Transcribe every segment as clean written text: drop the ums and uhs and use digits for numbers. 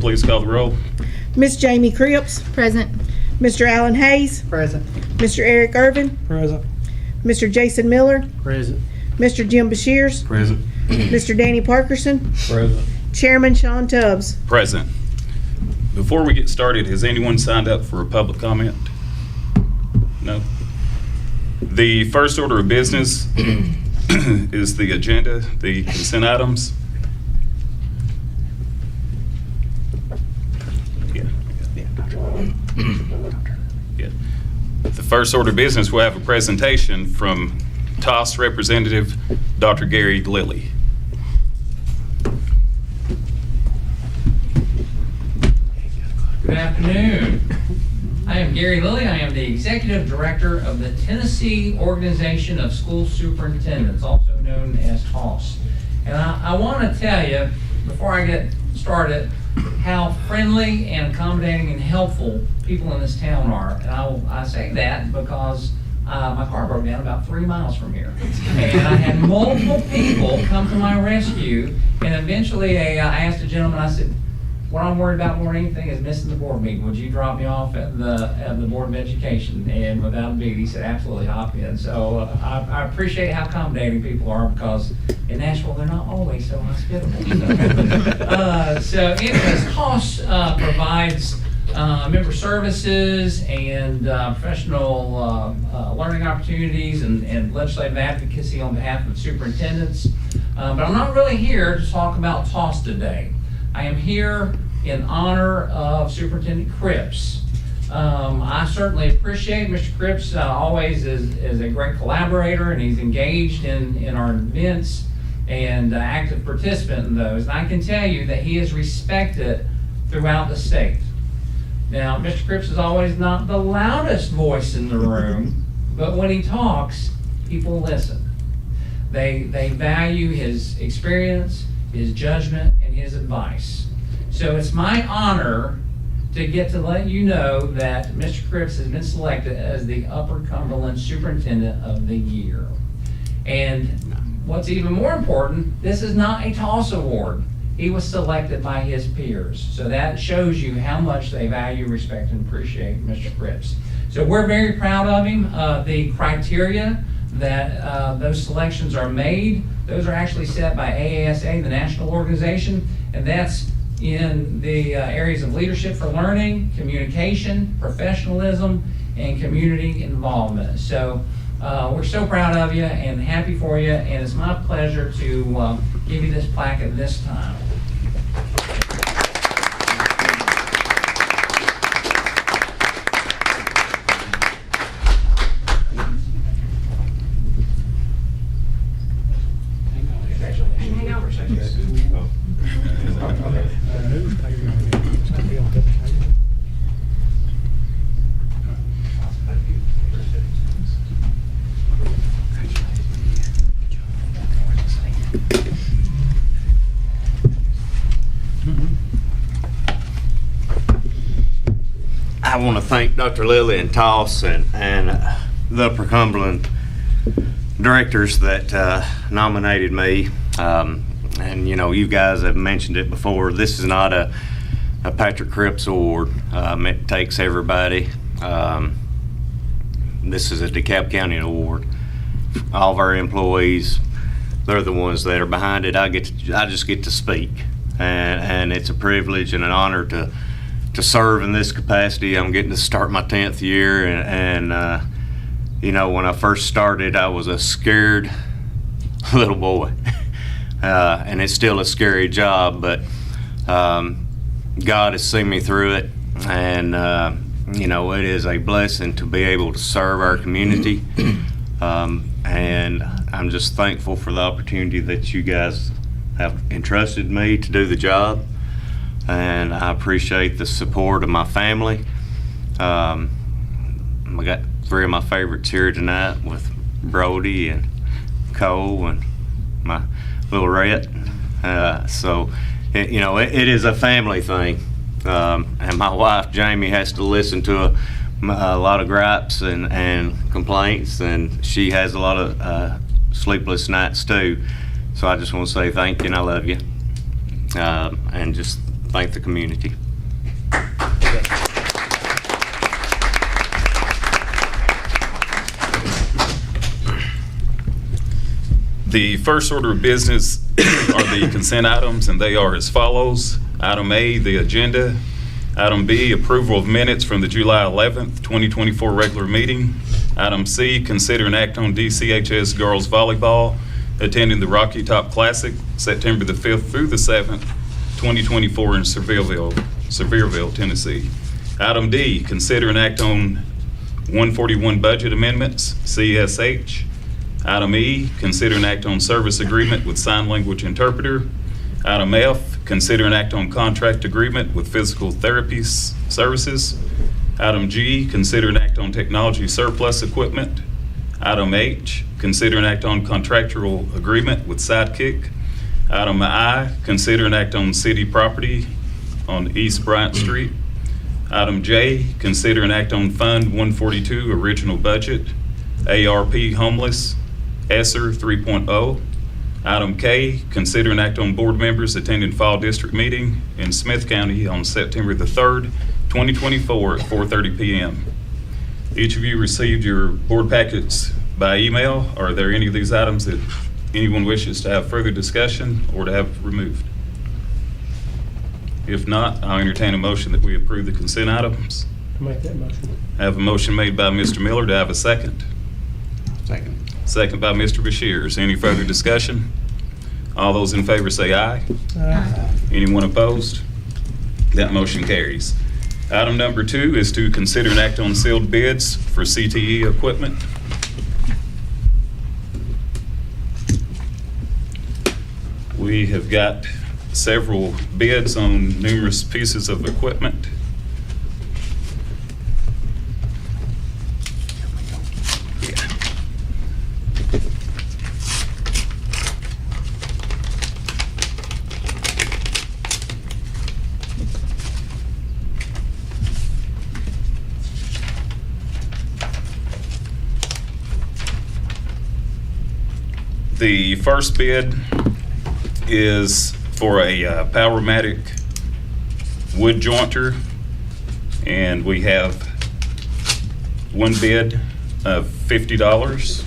please call the roll. Miss Jamie Cripps. Present. Mr. Alan Hayes. Present. Mr. Eric Irvin. Present. Mr. Jason Miller. Present. Mr. Jim Bashirs. Present. Mr. Danny Parkerson. Present. Chairman Sean Tubbs. Present. Before we get started, has anyone signed up for a public comment? No. The first order of business is the agenda, the consent items. Yeah. The first order of business will have a presentation from TOS Representative Dr. Gary Lilly. Good afternoon. I am Gary Lilly. I am the Executive Director of the Tennessee Organization of School Superintendents, also known as TOS. And I want to tell you, before I get started, how friendly and accommodating and helpful people in this town are. And I say that because my car broke down about 3 miles from here. And I had multiple people come to my rescue, and eventually I asked a gentleman, I said, what I'm worried about more than anything is missing the board meeting. Would you drop me off at the Board of Education? And without a beat, he said, absolutely, hop in. So I appreciate how accommodating people are, because in Nashville, they're not always so hospitable. So anyways, TOS provides member services and professional learning opportunities and legislative advocacy on behalf of superintendents. But I'm not really here to talk about TOS today. I am here in honor of Superintendent Cripps. I certainly appreciate Mr. Cripps always is a great collaborator, and he's engaged in our events and active participant in those. And I can tell you that he is respected throughout the state. Now, Mr. Cripps is always not the loudest voice in the room, but when he talks, people listen. They value his experience, his judgment, and his advice. So it's my honor to get to let you know that Mr. Cripps has been selected as the Upper Cumberland Superintendent of the Year. And what's even more important, this is not a TOS award. He was selected by his peers. So that shows you how much they value, respect, and appreciate Mr. Cripps. So we're very proud of him. The criteria that those selections are made, those are actually set by AASA, the national organization, and that's in the areas of leadership for learning, communication, professionalism, and community involvement. So we're so proud of you and happy for you, and it's my pleasure to give you this plaque at this time. I want to thank Dr. Lilly and TOS and the Upper Cumberland directors that nominated me. And you know, you guys have mentioned it before. This is not a Patrick Cripps award. It takes everybody. This is a DeKalb County award. All of our employees, they're the ones that are behind it. I just get to speak, and it's a privilege and an honor to serve in this capacity. I'm getting to start my 10th year, and you know, when I first started, I was a scared little boy, and it's still a scary job, but God has seen me through it, and you know, it is a blessing to be able to serve our community, and I'm just thankful for the opportunity that you guys have entrusted me to do the job. And I appreciate the support of my family. I got 3 of my favorites here tonight with Brody and Cole and my little Rhett. So, you know, it is a family thing. And my wife, Jamie, has to listen to a lot of gripes and complaints, and she has a lot of sleepless nights too. So I just want to say thank you and I love you. And just thank the community. The first order of business are the consent items, and they are as follows. Item A, the agenda. Item B, approval of minutes from the July 11th, 2024 regular meeting. Item C, consider an act on DCHS girls volleyball attending the Rocky Top Classic September the 5th through the 7th, 2024 in Sevierville, Tennessee. Item D, consider an act on 141 budget amendments, CSH. Item E, consider an act on service agreement with sign language interpreter. Item F, consider an act on contract agreement with physical therapy services. Item G, consider an act on technology surplus equipment. Item H, consider an act on contractual agreement with Sidekick. Item I, consider an act on city property on East Bryant Street. Item J, consider an act on Fund 142 original budget, ARP homeless, ESSER 3.0. Item K, consider an act on board members attending fall district meeting in Smith County on September the 3rd, 2024 at 4:30 p.m. Each of you received your board packets by email. Are there any of these items that anyone wishes to have further discussion or to have removed? If not, I'll entertain a motion that we approve the consent items. Make that motion. I have a motion made by Mr. Miller. Do I have a second? Second. Second by Mr. Bashir. Is there any further discussion? All those in favor say aye. Anyone opposed? That motion carries. Item number 2 is to consider an act on sealed bids for CTE equipment. We have got several bids on numerous pieces of equipment. The first bid is for a Powermatic wood jointer, and we have one bid of $50.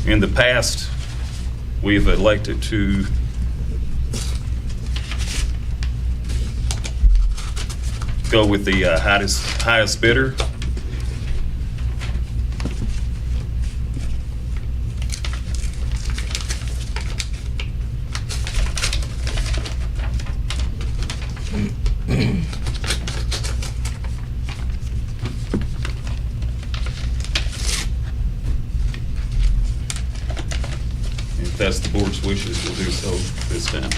In the past, we've elected to go with the highest bidder. If that's the board's wishes, we'll do so this time.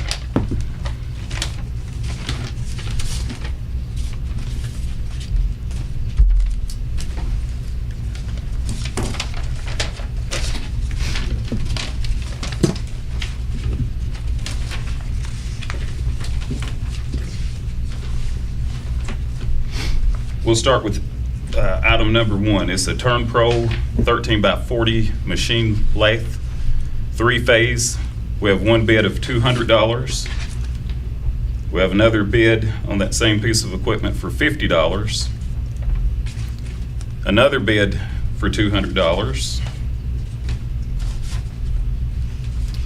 We'll start with item number 1. It's a Turn Pro 13 by 40 machine lathe, 3-phase. We have one bid of $200. We have another bid on that same piece of equipment for $50. Another bid for $200.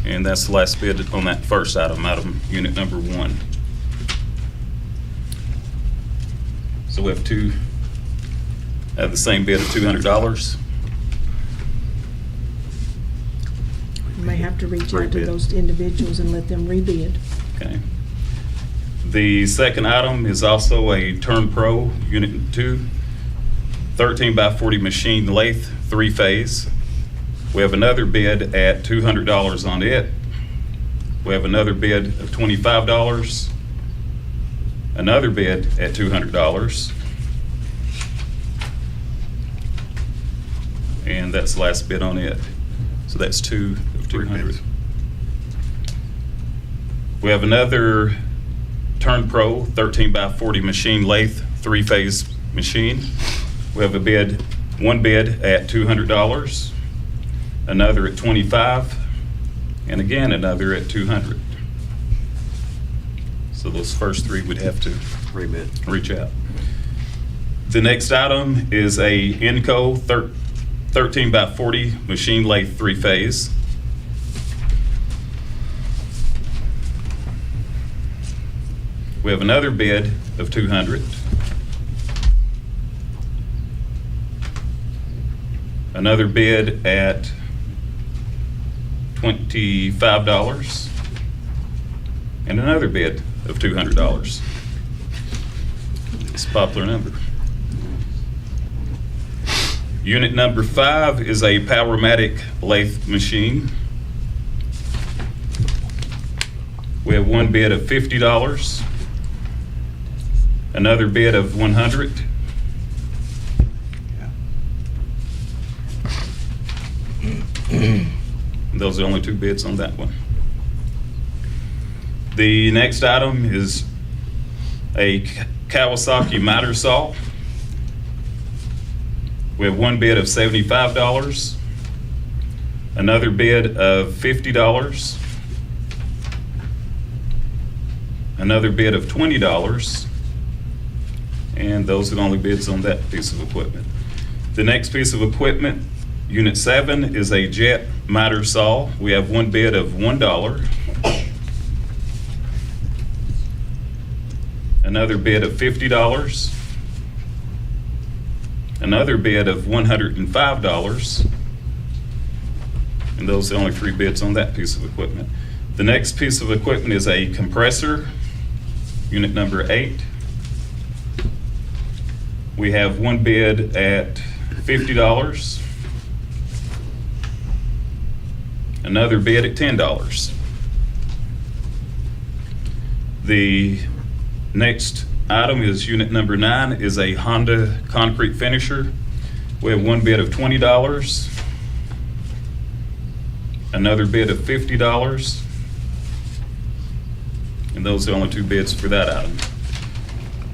And that's the last bid on that first item unit number 1. So we have the same bid of $200. You may have to reach out to Rebid. those individuals and let them rebid. Okay. The second item is also a Turn Pro Unit 2, 13 by 40 machine lathe, 3-phase. We have another bid at $200 on it. We have another bid of $25. Another bid at $200. And that's the last bid on it. So that's 2 of 200. We have another Turn Pro 13 by 40 machine lathe, 3-phase machine. We have one bid at $200, another at $25, and again another at $200. So those first three would have to Rebid. reach out. The next item is a Inco 13 by 40 machine lathe 3-phase. We have another bid of $200. Another bid at $25. And another bid of $200. It's a popular number. Unit number 5 is a Powermatic lathe machine. We have one bid of $50. Another bid of $100. Those are the only two bids on that one. The next item is a Kawasaki miter saw. We have one bid of $75, another bid of $50, another bid of $20, and those are the only bids on that piece of equipment. The next piece of equipment, Unit 7, is a jet miter saw. We have one bid of $1, another bid of $50, another bid of $105, and those are the only three bids on that piece of equipment. The next piece of equipment is a compressor, unit number 8. We have one bid at $50, another bid at $10. The next item is unit number 9, is a Honda concrete finisher. We have one bid of $20, another bid of $50, and those are the only two bids for that item.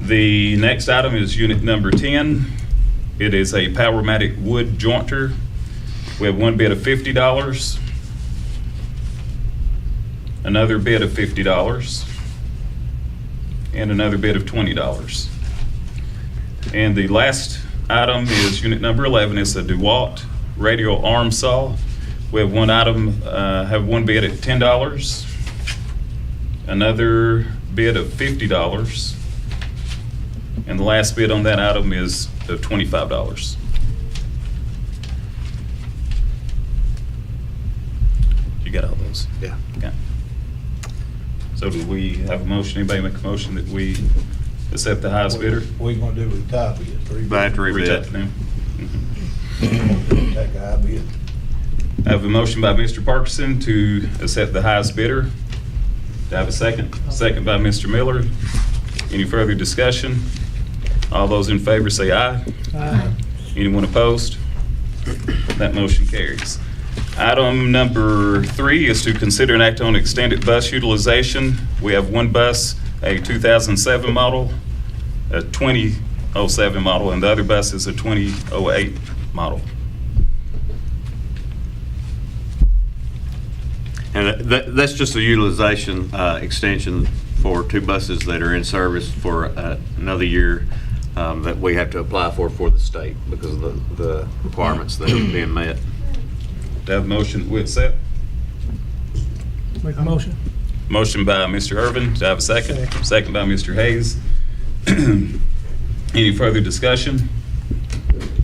The next item is unit number 10. It is a Powermatic wood jointer. We have one bid of $50, another bid of $50, and another bid of $20. And the last item is unit number 11. It's a DeWalt radial arm saw. We have one item, have one bid at $10, another bid of $50, and the last bid on that item is of $25. You got all those? Yeah. Okay. So do we have a motion? Anybody make a motion that we accept the highest bidder? What you gonna do with the top bid? Three Back to bids? Reach out rebid. to them. Take a high bid. I have a motion by Mr. Parkinson to accept the highest bidder. Do I have a second? Second by Mr. Miller. Any further discussion? All those in favor say aye. Aye. Anyone opposed? That motion carries. Item number 3 is to consider an act on extended bus utilization. We have one bus, a 2007 model, a 2007 model, and the other bus is a 2008 model. And that's just a utilization extension for two buses that are in service for another year that we have to apply for the state because of the requirements that are being met. Do I have a motion we accept? Make a motion. Motion by Mr. Irvin. Do I have a second? Second. Second by Mr. Hayes. Any further discussion?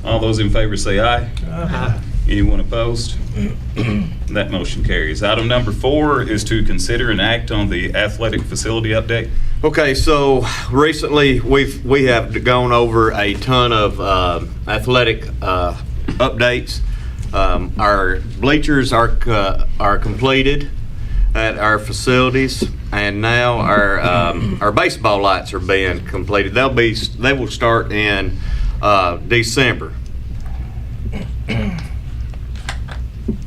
All those in favor say aye. Aye. Anyone opposed? That motion carries. Item number 4 is to consider and act on the athletic facility update. Okay, so recently we have gone over a ton of athletic updates. Our bleachers are completed at our facilities, and now our baseball lights are being completed. They will start in December.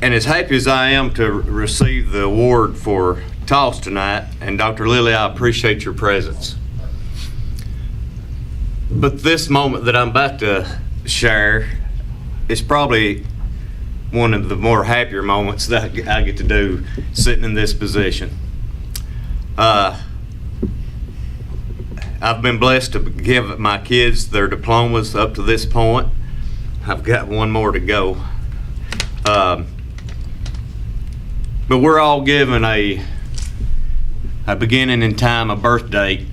And as happy as I am to receive the award for toss tonight, and Dr. Lilly, I appreciate your presence. But this moment that I'm about to share is probably one of the more happier moments that I get to do sitting in this position. I've been blessed to give my kids their diplomas up to this point. I've got one more to go. But we're all given a beginning in time, a birth date,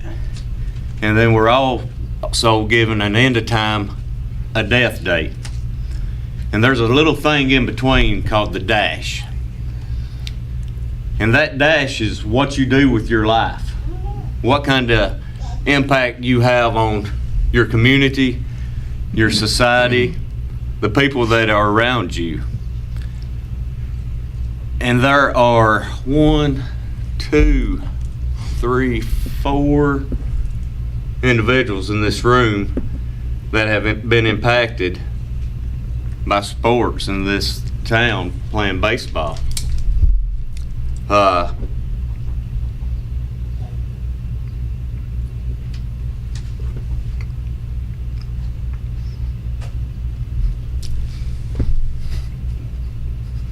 and then we're also given an end of time, a death date. And there's a little thing in between called the dash. And that dash is what you do with your life. What kind of impact you have on your community, your society, the people that are around you. And there are 1, 2, 3, 4 individuals in this room that have been impacted by sports in this town playing baseball.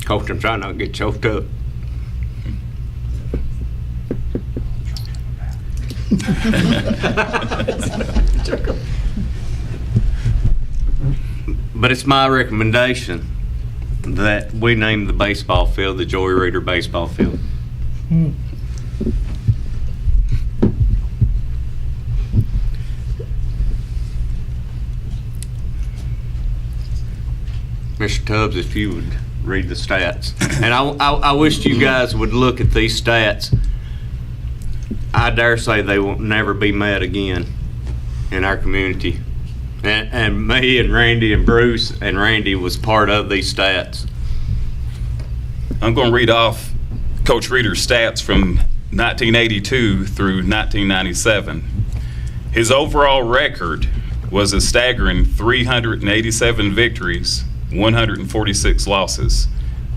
Coach, I'm trying not to get choked up. But it's my recommendation that we name the baseball field the Joy Reader Baseball Field. Mr. Tubbs, if you would read the stats. And I wish you guys would look at these stats. I dare say they will never be met again in our community. And me and Randy and Bruce and Randy was part of these stats. I'm going to read off Coach Reader's stats from 1982 through 1997. His overall record was a staggering 387 victories, 146 losses.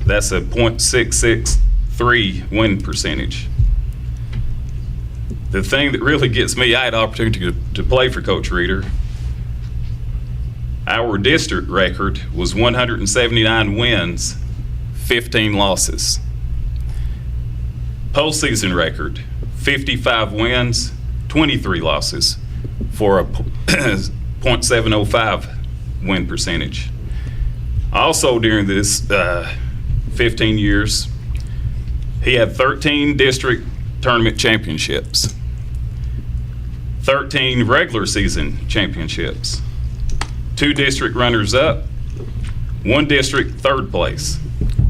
That's a .663 win percentage. The thing that really gets me, I had the opportunity to play for Coach Reader. Our district record was 179 wins, 15 losses. Postseason record, 55 wins, 23 losses for a .705 win percentage. Also during this 15 years, he had 13 district tournament championships, 13 regular season championships, 2 district runners-up, 1 district third place,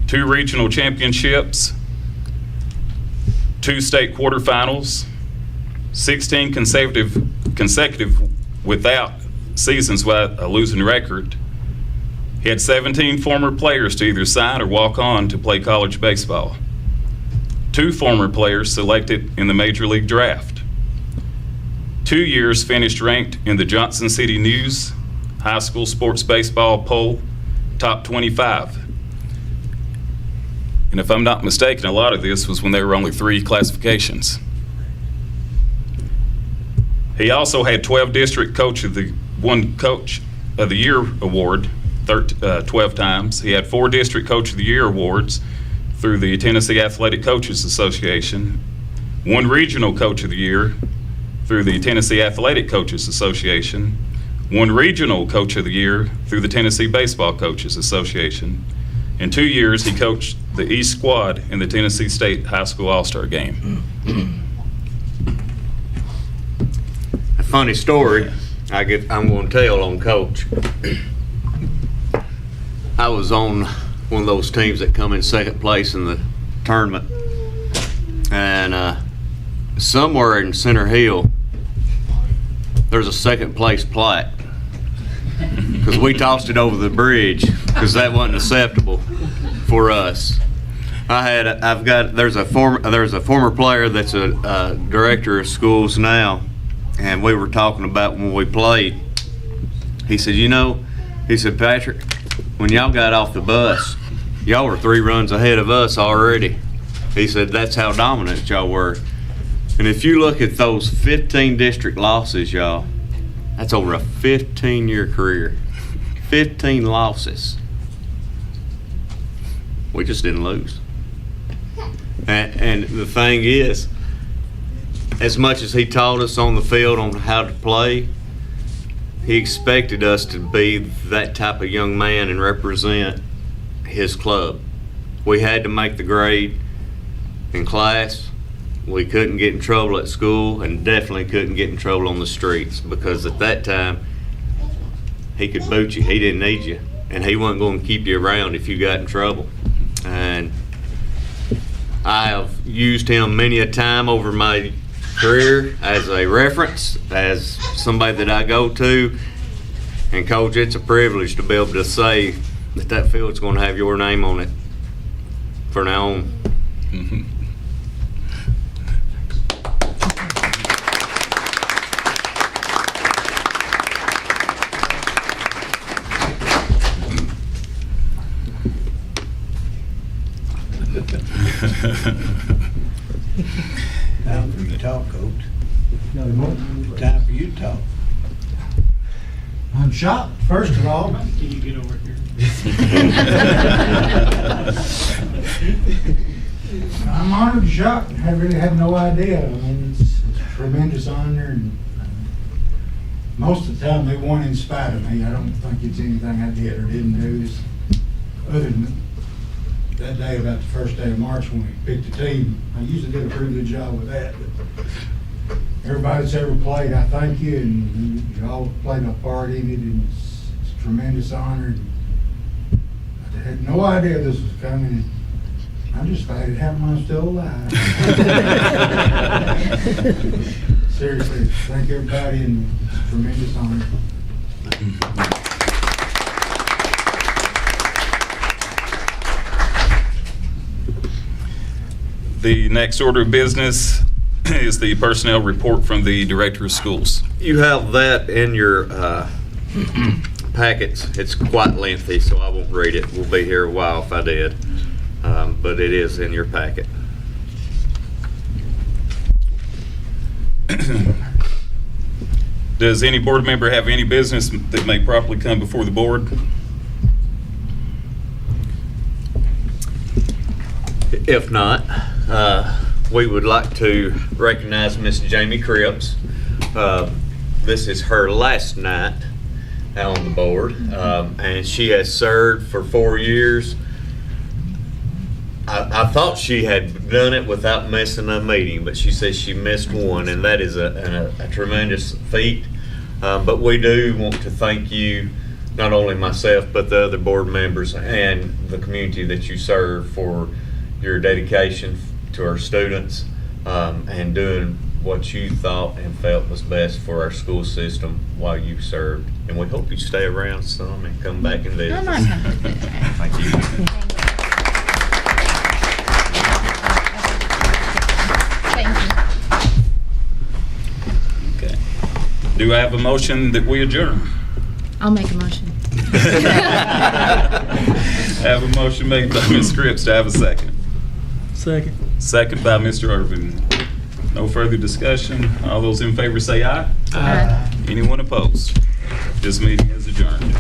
2 regional championships, 2 state quarterfinals, 16 consecutive without seasons without a losing record. He had 17 former players to either sign or walk on to play college baseball. 2 former players selected in the Major League Draft. 2 years finished ranked in the Johnson City News High School Sports Baseball Poll Top 25. And if I'm not mistaken, a lot of this was when there were only 3 classifications. He also had 12 district Coach of the Year award 12 times. He had 4 district Coach of the Year awards through the Tennessee Athletic Coaches Association, 1 regional Coach of the Year through the Tennessee Athletic Coaches Association, 1 regional Coach of the Year through the Tennessee Baseball Coaches Association. In 2 years, he coached the East Squad in the Tennessee State High School All-Star Game. A funny story I'm going to tell on Coach. I was on one of those teams that come in second place in the tournament, and somewhere in Center Hill, there's a second place plaque because we tossed it over the bridge because that wasn't acceptable for us. There's a former player that's a director of schools now, and we were talking about when we played. He said, Patrick, when y'all got off the bus, y'all were 3 runs ahead of us already. He said, that's how dominant y'all were. And if you look at those 15 district losses, y'all, that's over a 15-year career. 15 losses. We just didn't lose. And the thing is, as much as he taught us on the field on how to play, he expected us to be that type of young man and represent his club. We had to make the grade in class. We couldn't get in trouble at school, and definitely couldn't get in trouble on the streets, because at that time, he could boot you. He didn't need you, and he wasn't going to keep you around if you got in trouble. And I have used him many a time over my career as a reference, as somebody that I go to. And Coach, it's a privilege to be able to say that that field's going to have your name on it for now on. Mhm. Time for you to talk, Coach. No, you won't. Time for you to talk. I'm shocked, first of all. Can you get over here? I'm honored and shocked. I really have no idea. I mean, it's a tremendous honor, and most of the time they won in spite of me. I don't think it's anything I did or didn't do. It's other than that day, about the first day of March when we picked the team. I usually did a pretty good job with that, but everybody that's ever played, I thank you, and you all played a part in it, and it's a tremendous honor. I had no idea this was coming, and I'm just glad it happened when I'm still alive. Seriously, thank everybody, and it's a tremendous honor. The next order of business is the personnel report from the Director of Schools. You have that in your packets. It's quite lengthy, so I won't read it. We'll be here a while if I did. But it is in your packet. Does any board member have any business that may properly come before the board? If not, we would like to recognize Miss Jamie Cripps. This is her last night on the board, and she has served for 4 years. I thought she had done it without missing a meeting, but she says she missed one, and that is a tremendous feat. But we do want to thank you, not only myself, but the other board members and the community that you serve, for your dedication to our students, and doing what you thought and felt was best for our school system while you served. And we hope you stay around some and come back and visit. I'm not coming to visit. Thank you. Thank you. Okay. Do I have a motion that we adjourn? I'll make a motion. Have a motion made by Ms. Cripps. Do I have a second? Second. Second by Mr. Irvin. No further discussion. All those in favor say aye. Aye. Anyone opposed? This meeting is adjourned.